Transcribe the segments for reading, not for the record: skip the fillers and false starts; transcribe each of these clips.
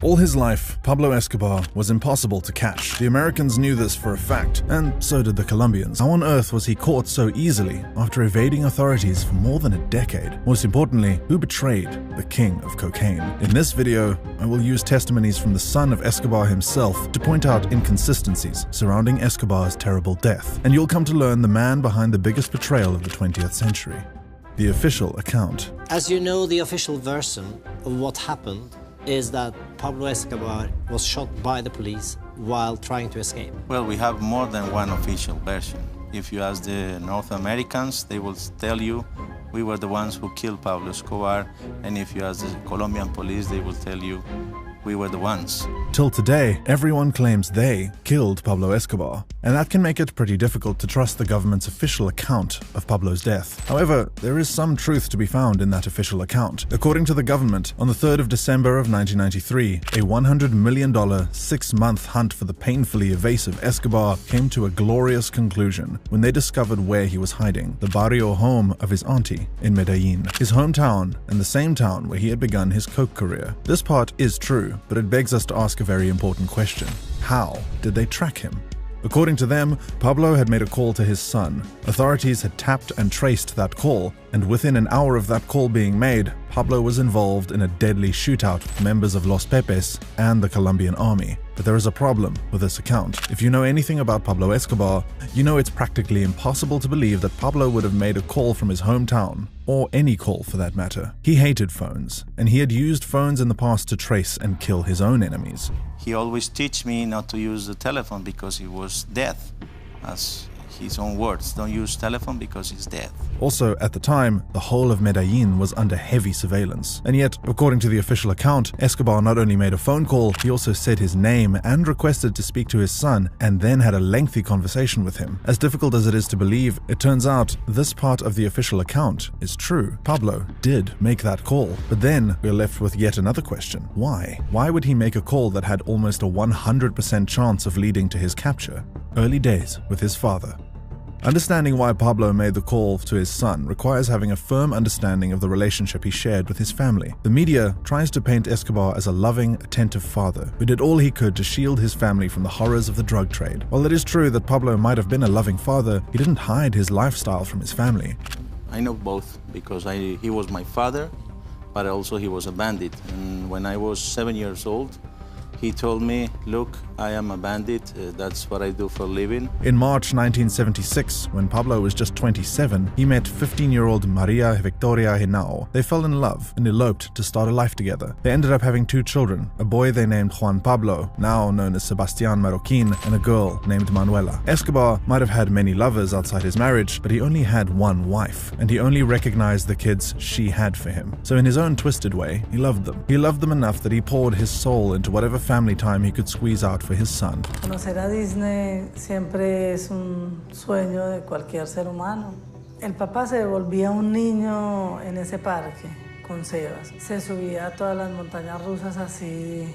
All his life, Pablo Escobar was impossible to catch. The Americans knew this for a fact, and so did the Colombians. How on earth was he caught so easily after evading authorities for more than a decade? Most importantly, who betrayed the king of cocaine? In this video, I will use testimonies from the son of Escobar himself to point out inconsistencies surrounding Escobar's terrible death, and you'll come to learn the man behind the biggest betrayal of the 20th century. The official account. As you know, the official version of what happened is that Pablo Escobar was shot by the police while trying to escape. Well, we have more than one official version. If you ask the North Americans, they will tell you we were the ones who killed Pablo Escobar, and if you ask the Colombian police, they will tell you we were the ones. Till today, everyone claims they killed Pablo Escobar, and that can make it pretty difficult to trust the government's official account of Pablo's death. However, there is some truth to be found in that official account. According to the government, on the 3rd of December of 1993, a $100 million 6-month hunt for the painfully evasive Escobar came to a glorious conclusion when they discovered where he was hiding, the barrio home of his auntie in Medellin, his hometown and the same town where he had begun his coke career. This part is true, but it begs us to ask a very important question. How did they track him? According to them, Pablo had made a call to his son. Authorities had tapped and traced that call, and within an hour of that call being made, Pablo was involved in a deadly shootout with members of Los Pepes and the Colombian army. But there is a problem with this account. If you know anything about Pablo Escobar, you know it's practically impossible to believe that Pablo would have made a call from his hometown, or any call for that matter. He hated phones, and he had used phones in the past to trace and kill his own enemies. He always teach me not to use the telephone because it was death, as his own words. Don't use telephone because it's death. Also, at the time, the whole of Medellin was under heavy surveillance. And yet, according to the official account, Escobar not only made a phone call, he also said his name and requested to speak to his son, and then had a lengthy conversation with him. As difficult as it is to believe, it turns out this part of the official account is true. Pablo did make that call. But then we're left with yet another question. Why? Why would he make a call that had almost a 100% chance of leading to his capture? Early days with his father. Understanding why Pablo made the call to his son requires having a firm understanding of the relationship he shared with his family. The media tries to paint Escobar as a loving, attentive father who did all he could to shield his family from the horrors of the drug trade. While it is true that Pablo might have been a loving father, he didn't hide his lifestyle from his family. I know both because he was my father, but also he was a bandit. And when I was 7 years old, he told me, look, I am a bandit, that's what I do for a living. In March 1976, when Pablo was just 27, he met 15-year-old Maria Victoria Henao. They fell in love and eloped to start a life together. They ended up having 2 children, a boy they named Juan Pablo, now known as Sebastián Marroquín, and a girl named Manuela. Escobar might have had many lovers outside his marriage, but he only had one wife, and he only recognized the kids she had for him. So in his own twisted way, he loved them. He loved them enough that he poured his soul into whatever family time he could squeeze out for his son. Conocer a Disney siempre es un sueño de cualquier ser humano. El papá se volvía un niño en ese parque con Sebas. Se subía a todas las montañas rusas así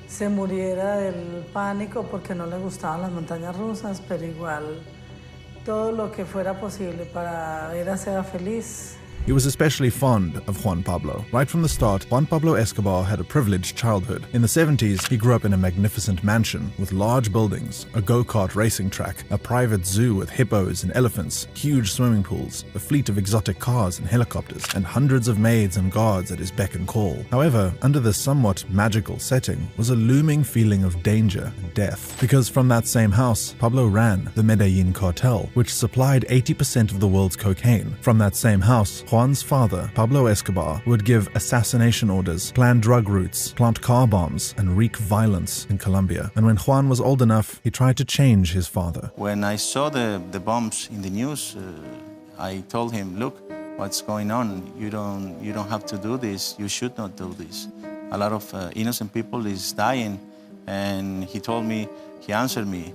se muriera del pánico porque no le gustaban las montañas rusas, pero igual todo lo que fuera posible para ver a Seba feliz. He was especially fond of Juan Pablo. Right from the start, Juan Pablo Escobar had a privileged childhood. In the 70s, he grew up in a magnificent mansion with large buildings, a go-kart racing track, a private zoo with hippos and elephants, huge swimming pools, a fleet of exotic cars and helicopters, and hundreds of maids and guards at his beck and call. However, under this somewhat magical setting was a looming feeling of danger and death. Because from that same house, Pablo ran the Medellin cartel, which supplied 80% of the world's cocaine. From that same house, Juan's father, Pablo Escobar, would give assassination orders, plan drug routes, plant car bombs, and wreak violence in Colombia. And when Juan was old enough, he tried to change his father. When I saw the bombs in the news, I told him, look, what's going on? You don't have to do this. You should not do this. A lot of innocent people is dying. And he told me, he answered me,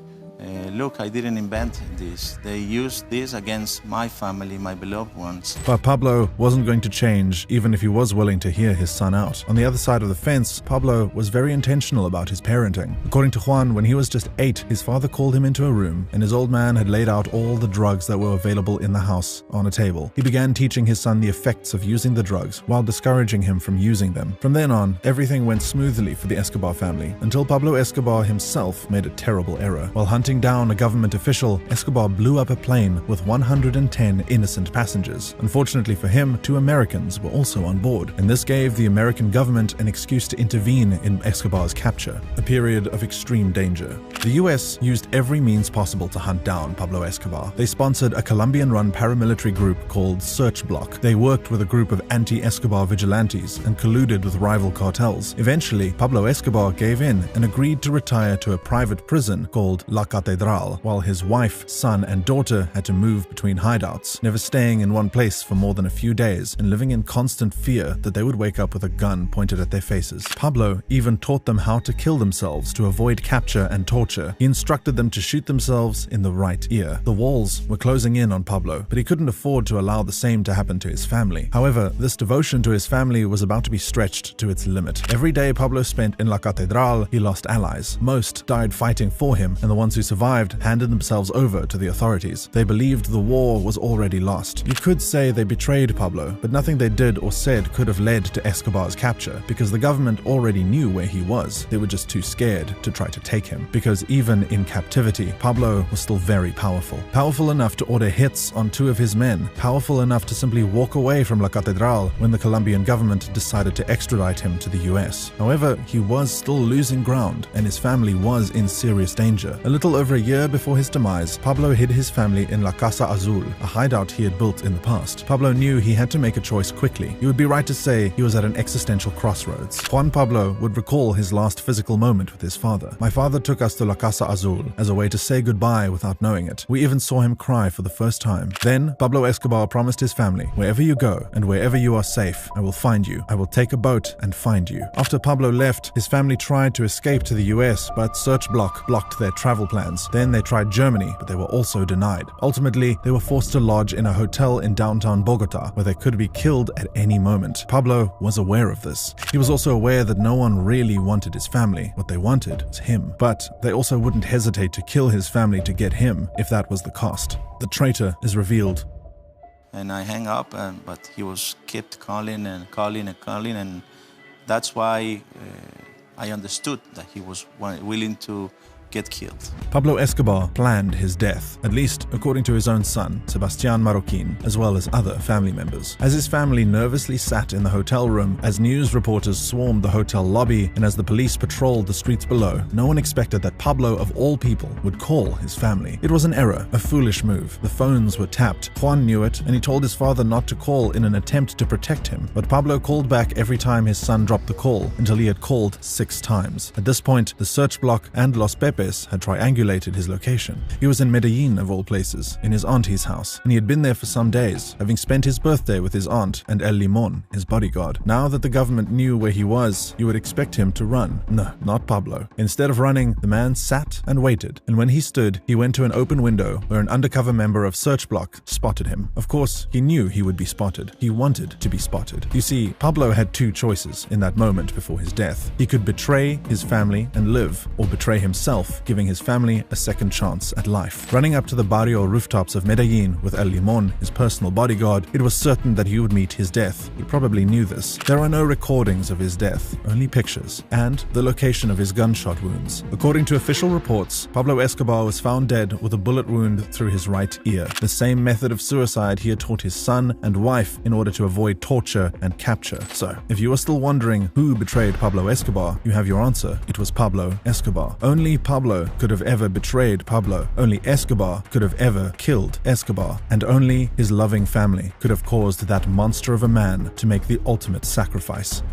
look, I didn't invent this. They used this against my family, my beloved ones. But Pablo wasn't going to change, even if he was willing to hear his son out. On the other side of the fence, Pablo was very intentional about his parenting. According to Juan, when he was just 8, his father called him into a room, and his old man had laid out all the drugs that were available in the house on a table. He began teaching his son the effects of using the drugs, while discouraging him from using them. From then on, everything went smoothly for the Escobar family, until Pablo Escobar himself made a terrible error. While hunting down a government official, Escobar blew up a plane with 110 innocent passengers. Unfortunately for him, 2 Americans were also on board, and this gave the American government an excuse to intervene in Escobar's capture, a period of extreme danger. The US used every means possible to hunt down Pablo Escobar. They sponsored a Colombian-run paramilitary group called Search Block. They worked with a group of anti-Escobar vigilantes and colluded with rival cartels. Eventually, Pablo Escobar gave in and agreed to retire to a private prison called La Catedral, while his wife, son, and daughter had to move between hideouts, never staying in one place for more than a few days and living in constant fear that they would wake up with a gun pointed at their faces. Pablo even taught them how to kill themselves to avoid capture and torture. He instructed them to shoot themselves in the right ear. The walls were closing in on Pablo, but he couldn't afford to allow the same to happen to his family. However, this devotion to his family was about to be stretched to its limit. Every day Pablo spent in La Catedral, he lost allies. Most died fighting for him, and the ones who survived handed themselves over to the authorities. They believed the war was already lost. You could say they betrayed Pablo, but nothing they did or said could have led to Escobar's capture, because the government already knew where he was. They were just too scared to try to take him, because even in captivity, Pablo was still very powerful. Powerful enough to order hits on 2 of his men, powerful enough to simply walk away from La Catedral when the Colombian government decided to extradite him to the US. However, he was still losing ground, and his family was in serious danger. A little over a year before his demise, Pablo hid his family in La Casa Azul, a hideout he had built in the past. Pablo knew he had to make a choice quickly. It would be right to say he was at an existential crossroads. Juan Pablo would recall his last physical moment with his father. "My father took us to La Casa Azul as a way to say goodbye without knowing it. We even saw him cry for the first time. Then, Pablo Escobar promised his family, 'Wherever you go and wherever you are safe, I will find you. I will take a boat and find you.' After Pablo left, his family tried to escape to the US, but Search Block blocked their travel plans. Then they tried Germany, but they were also denied. Ultimately, they were forced to lodge in a hotel in downtown Bogota, where they could be killed at any moment. Pablo was aware of this. He was also aware that no one really wanted his family. What they wanted was him. But they also wouldn't hesitate to kill his family to get him, if that was the cost. The traitor is revealed. And I hang up, but he was kept calling and calling and calling, and that's why I understood that he was willing to get killed. Pablo Escobar planned his death, at least according to his own son, Sebastián Marroquín, as well as other family members. As his family nervously sat in the hotel room, as news reporters swarmed the hotel lobby, and as the police patrolled the streets below, no one expected that Pablo, of all people, would call his family. It was an error, a foolish move. The phones were tapped. Juan knew it, and he told his father not to call in an attempt to protect him. But Pablo called back every time his son dropped the call, until he had called 6 times. At this point, the Search Block and Los Pepes had triangulated his location. He was in Medellin, of all places, in his auntie's house, and he had been there for some days, having spent his birthday with his aunt and El Limon, his bodyguard. Now that the government knew where he was, you would expect him to run. No, not Pablo. Instead of running, the man sat and waited, and when he stood, he went to an open window where an undercover member of Search Block spotted him. Of course, he knew he would be spotted. He wanted to be spotted. You see, Pablo had 2 choices in that moment before his death. He could betray his family and live, or betray himself, giving his family a second chance at life. Running up to the barrio rooftops of Medellin with El Limon, his personal bodyguard, it was certain that he would meet his death. He probably knew this. There are no recordings of his death, only pictures, and the location of his gunshot wounds. According to official reports, Pablo Escobar was found dead with a bullet wound through his right ear, the same method of suicide he had taught his son and wife in order to avoid torture and capture. So, if you are still wondering who betrayed Pablo Escobar, you have your answer. It was Pablo Escobar. Only Pablo could have ever betrayed Pablo. Only Escobar could have ever killed Escobar. And only his loving family could have caused that monster of a man to make the ultimate sacrifice